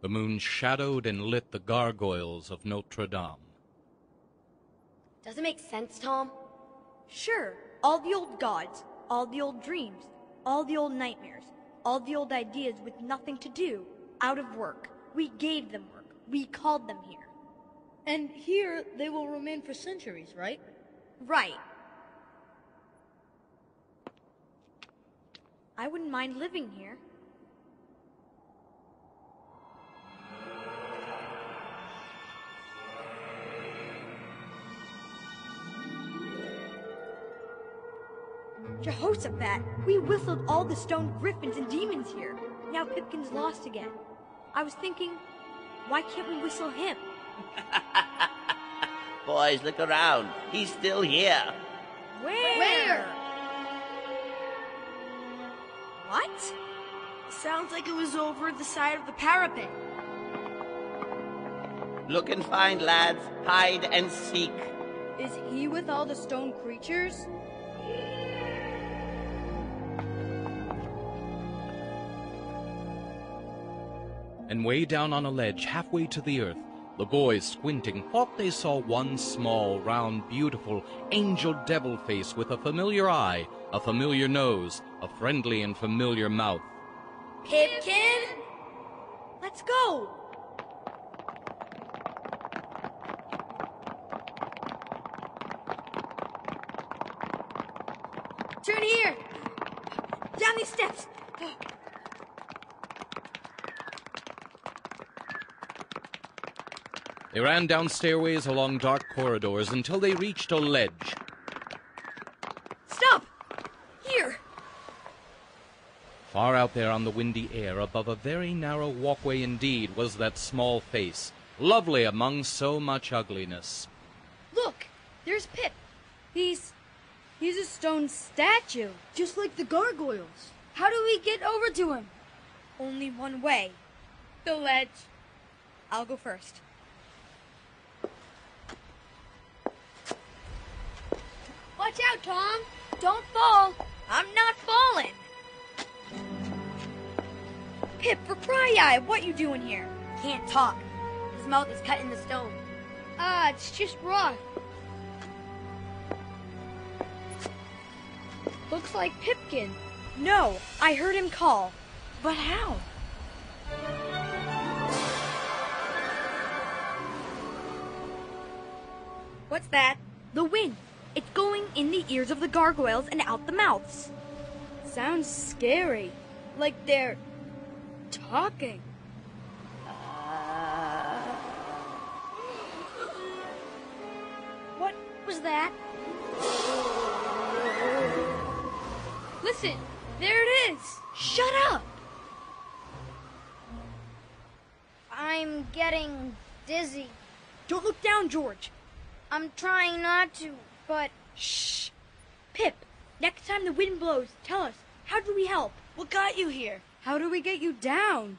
The moon shadowed and lit the gargoyles of Notre Dame. Does it make sense, Tom? Sure. All the old gods, all the old dreams, all the old nightmares, all the old ideas with nothing to do, out of work. We gave them work. We called them here. And here they will remain for centuries, right? Right. I wouldn't mind living here. Jehoshaphat, we whistled all the stone griffins and demons here. Now Pipkin's lost again. I was thinking, why can't we whistle him? Boys, look around. He's still here. Where? What? Sounds like it was over the side of the parapet. Look and find, lads. Hide and seek. Is he with all the stone creatures? And way down on a ledge, halfway to the earth, the boys, squinting, thought they saw one small, round, beautiful, angel devil face with a familiar eye, a familiar nose, a friendly and familiar mouth. Pipkin? Let's go! Turn here! Down these steps! They ran down stairways along dark corridors until they reached a ledge. Stop! Here! Far out there on the windy air, above a very narrow walkway indeed, was that small face, lovely among so much ugliness. Look, there's Pip. He's a stone statue, just like the gargoyles. How do we get over to him? Only one way. The ledge. I'll go first. Watch out, Tom. Don't fall. I'm not falling. Pip, for Pry Eye, what you doing here? Can't talk. His mouth is cut in the stone. It's just rock. Looks like Pipkin. No, I heard him call. But how? What's that? The wind. It's going in the ears of the gargoyles and out the mouths. Sounds scary. Like they're talking. What was that? Listen, there it is. Shut up! I'm getting dizzy. Don't look down, George. I'm trying not to, but... Shh! Pip, next time the wind blows, tell us, how do we help? What got you here? How do we get you down?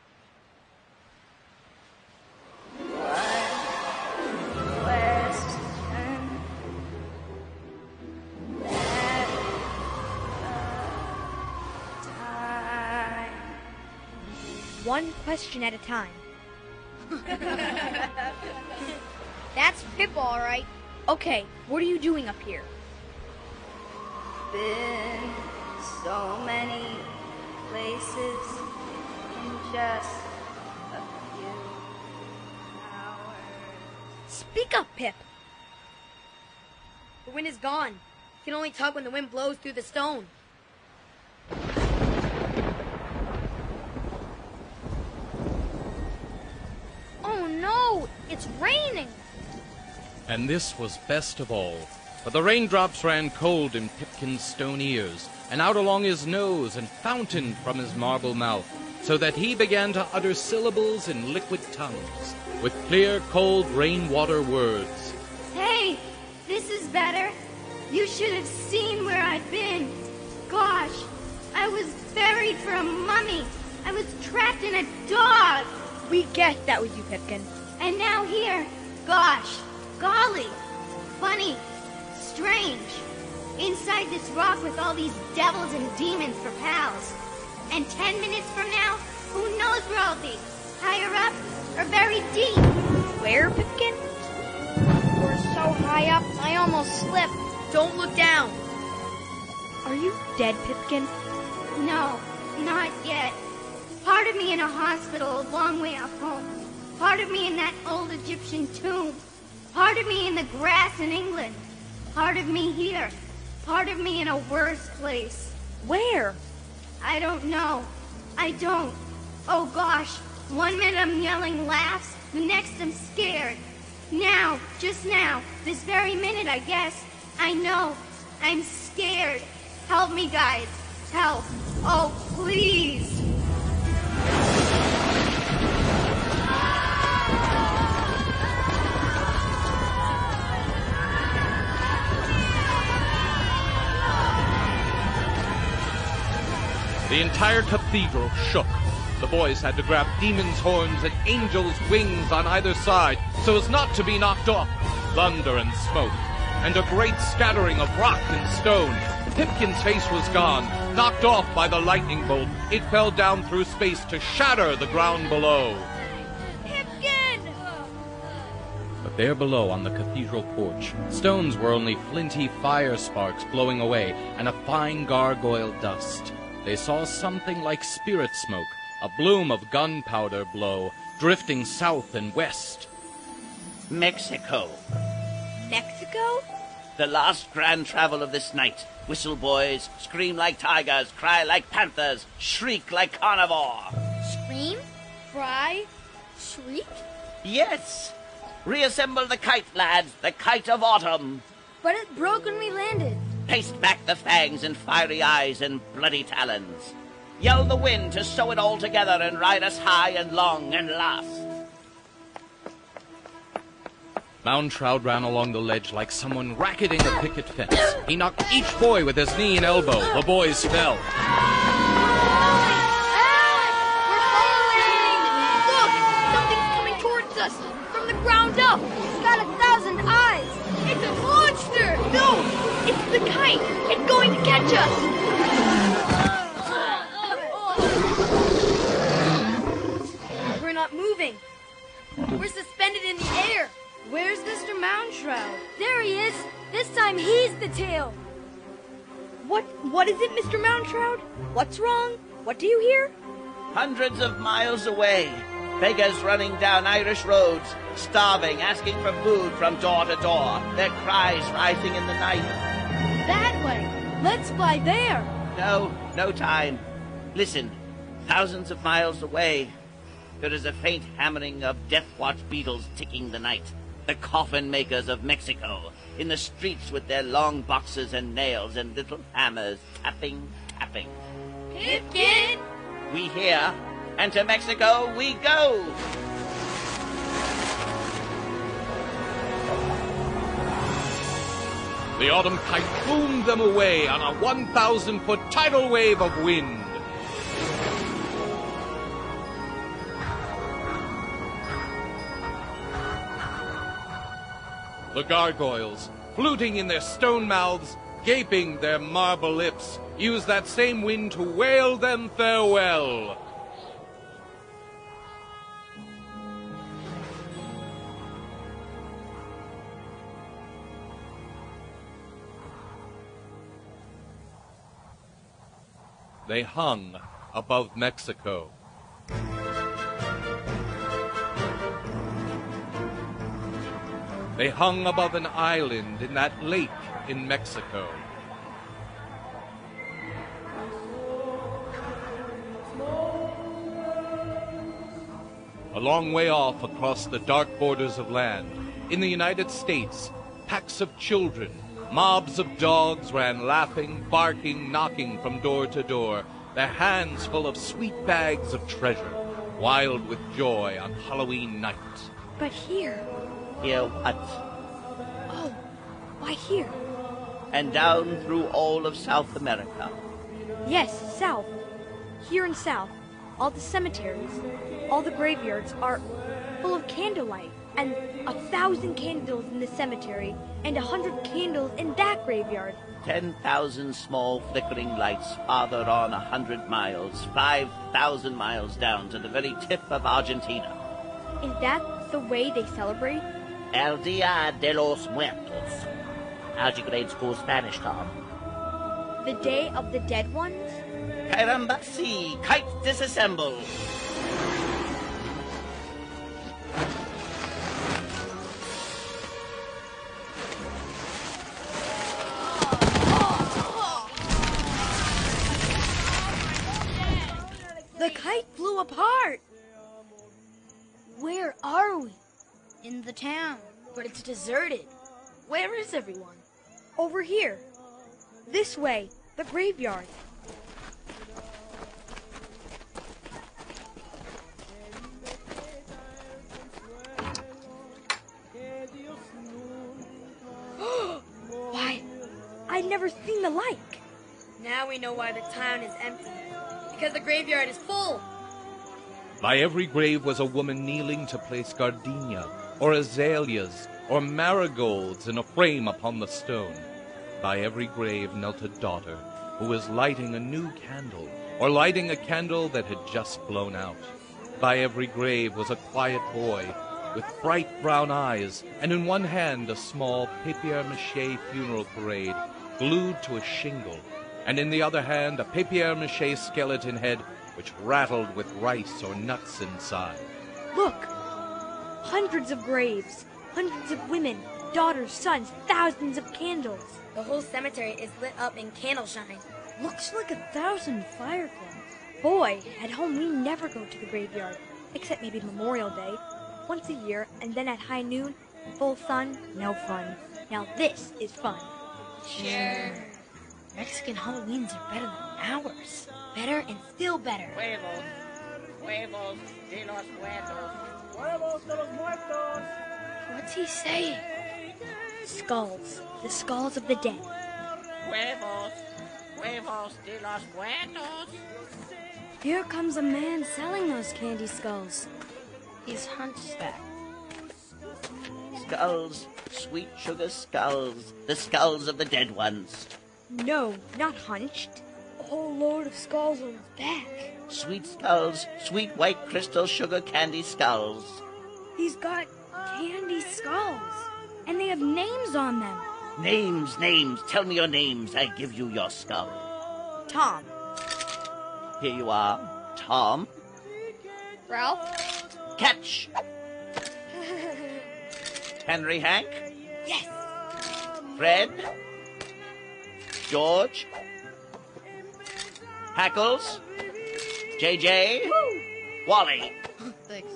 One question at a time. That's Pip, all right. Okay, what are you doing up here? Been so many places in just a few hours. Speak up, Pip. The wind is gone. You can only talk when the wind blows through the stone. Oh no, it's raining. And this was best of all, for the raindrops ran cold in Pipkin's stone ears, and out along his nose, and fountained from his marble mouth, so that he began to utter syllables in liquid tongues, with clear, cold rainwater words. Hey, this is better. You should have seen where I've been. Gosh, I was buried for a mummy. I was trapped in a dog. We guessed that was you, Pipkin. And now here, gosh, golly, funny, strange. Inside this rock with all these devils and demons for pals. And 10 minutes from now, who knows where I'll be? Higher up are very deep. Where, Pipkin? We're so high up, I almost slipped. Don't look down. Are you dead, Pipkin? No, not yet. Part of me in a hospital a long way up home. Part of me in that old Egyptian tomb. Part of me in the grass in England. Part of me here. Part of me in a worse place. Where? I don't know. I don't. Oh gosh. 1 minute I'm yelling laughs. The next I'm scared. Now, just now, this very minute I guess. I know. I'm scared. Help me, guys. Help. Oh, please. The entire cathedral shook. The boys had to grab demons' horns and angels' wings on either side so as not to be knocked off. Thunder and smoke, and a great scattering of rock and stone. Pipkin's face was gone, knocked off by the lightning bolt. It fell down through space to shatter the ground below. Pipkin! But there below on the cathedral porch, stones were only flinty fire sparks blowing away and a fine gargoyle dust. They saw something like spirit smoke, a bloom of gunpowder blow, drifting south and west. Mexico. Mexico? The last grand travel of this night. Whistle boys, scream like tigers, cry like panthers, shriek like carnivore. Scream? Cry? Shriek? Yes! Reassemble the kite, lads, the kite of autumn. But it broke when we landed. Paste back the fangs and fiery eyes and bloody talons. Yell the wind to sew it all together and ride us high and long and last. Moundshroud ran along the ledge like someone racketing a picket fence. He knocked each boy with his knee and elbow. The boys fell. We're falling! Look! Something's coming towards us! From the ground up! It's got 1,000 eyes! It's a monster! No! It's the kite! It's going to catch us! We're not moving. We're suspended in the air. Where's Mr. Moundshroud? There he is. This time he's the tail. What is it, Mr. Moundshroud? What's wrong? What do you hear? Hundreds of miles away, beggars running down Irish roads, starving, asking for food from door to door, their cries rising in the night. That way! Let's fly there! No time. Listen, thousands of miles away, there is a faint hammering of death watch beetles ticking the night. The coffin makers of Mexico, in the streets with their long boxes and nails and little hammers, tapping. Pipkin! We hear, and to Mexico we go! The autumn kite boomed them away on a 1,000-foot tidal wave of wind. The gargoyles, fluting in their stone mouths, gaping their marble lips, used that same wind to wail them farewell. They hung above Mexico. They hung above an island in that lake in Mexico. A long way off across the dark borders of land, in the United States, packs of children, mobs of dogs ran laughing, barking, knocking from door to door, their hands full of sweet bags of treasure, wild with joy on Halloween night. But here. Here what? Oh, why here? And down through all of South America. Yes, south. Here in south, all the cemeteries, all the graveyards are full of candlelight, and 1,000 candles in the cemetery, and 100 candles in that graveyard. 10,000 small flickering lights farther on 100 miles, 5,000 miles down to the very tip of Argentina. Is that the way they celebrate? El Dia de los Muertos. How'd you grade school Spanish, Tom? The Day of the Dead Ones? Caramba, si, kites disassemble. The kite flew apart. Where are we? In the town. But it's deserted. Where is everyone? Over here. This way. The graveyard. Why? I'd never seen the like. Now we know why the town is empty. Because the graveyard is full. By every grave was a woman kneeling to place gardenia, or azaleas, or marigolds in a frame upon the stone. By every grave knelt a daughter, who was lighting a new candle, or lighting a candle that had just blown out. By every grave was a quiet boy, with bright brown eyes, and in one hand a small papier-mâché funeral parade, glued to a shingle, and in the other hand a papier-mâché skeleton head which rattled with rice or nuts inside. Look! Hundreds of graves, hundreds of women, daughters, sons, thousands of candles. The whole cemetery is lit up in candle shine. Looks like 1,000 fireflies. Boy, at home we never go to the graveyard, except maybe Memorial Day, once a year, and then at high noon, full sun, no fun. Now this is fun. Sure. Mexican Halloweens are better than ours. Better and still better. Huevos. Huevos de los muertos. Huevos de los muertos. What's he saying? Skulls, the skulls of the dead. Huevos. Huevos de los muertos. Here comes a man selling those candy skulls. He's hunchback. Skulls. Sweet sugar skulls. The skulls of the dead ones. No, not hunched. A whole load of skulls on his back. Sweet skulls. Sweet white crystal sugar candy skulls. He's got candy skulls. And they have names on them. Names, names. Tell me your names. I give you your skull. Tom. Here you are. Tom. Ralph? Catch. Henry Hank. Yes. Fred. George. Hackles. JJ. Wally. Thanks.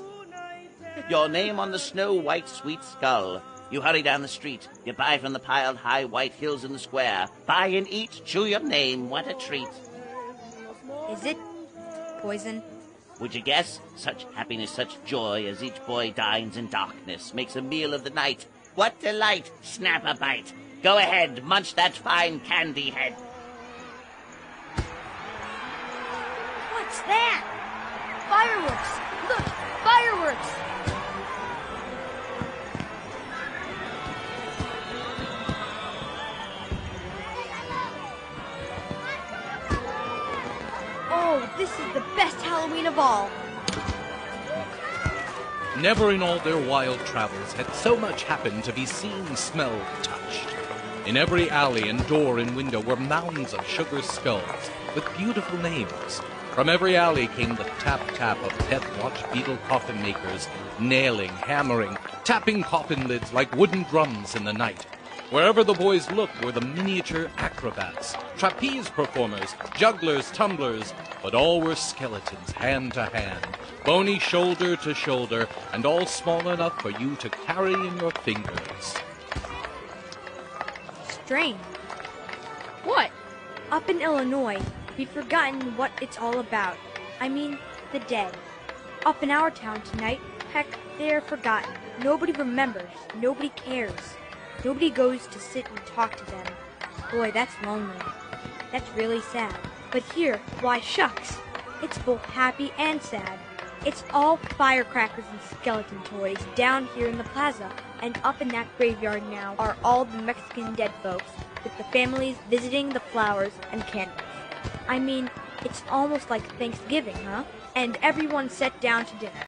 Your name on the snow-white sweet skull. You hurry down the street. You buy from the piled high white hills in the square. Buy and eat. Chew your name. What a treat. Is it poison? Would you guess? Such happiness, such joy, as each boy dines in darkness, makes a meal of the night. What delight! Snap a bite. Go ahead, munch that fine candy head. What's that? Fireworks! Look! Fireworks! Oh, this is the best Halloween of all. Never in all their wild travels had so much happened to be seen, smelled, touched. In every alley and door and window were mounds of sugar skulls with beautiful names. From every alley came the tap-tap of death-watch beetle coffin makers, nailing, hammering, tapping coffin lids like wooden drums in the night. Wherever the boys looked were the miniature acrobats, trapeze performers, jugglers, tumblers, but all were skeletons, hand to hand, bony shoulder to shoulder, and all small enough for you to carry in your fingers. Strange. What? Up in Illinois, we've forgotten what it's all about. I mean, the dead. Up in our town tonight, heck, they're forgotten. Nobody remembers. Nobody cares. Nobody goes to sit and talk to them. Boy, that's lonely. That's really sad. But here, why shucks. It's both happy and sad. It's all firecrackers and skeleton toys down here in the plaza. And up in that graveyard now are all the Mexican dead folks, with the families visiting the flowers and candles. I mean, it's almost like Thanksgiving, huh? And everyone sat down to dinner.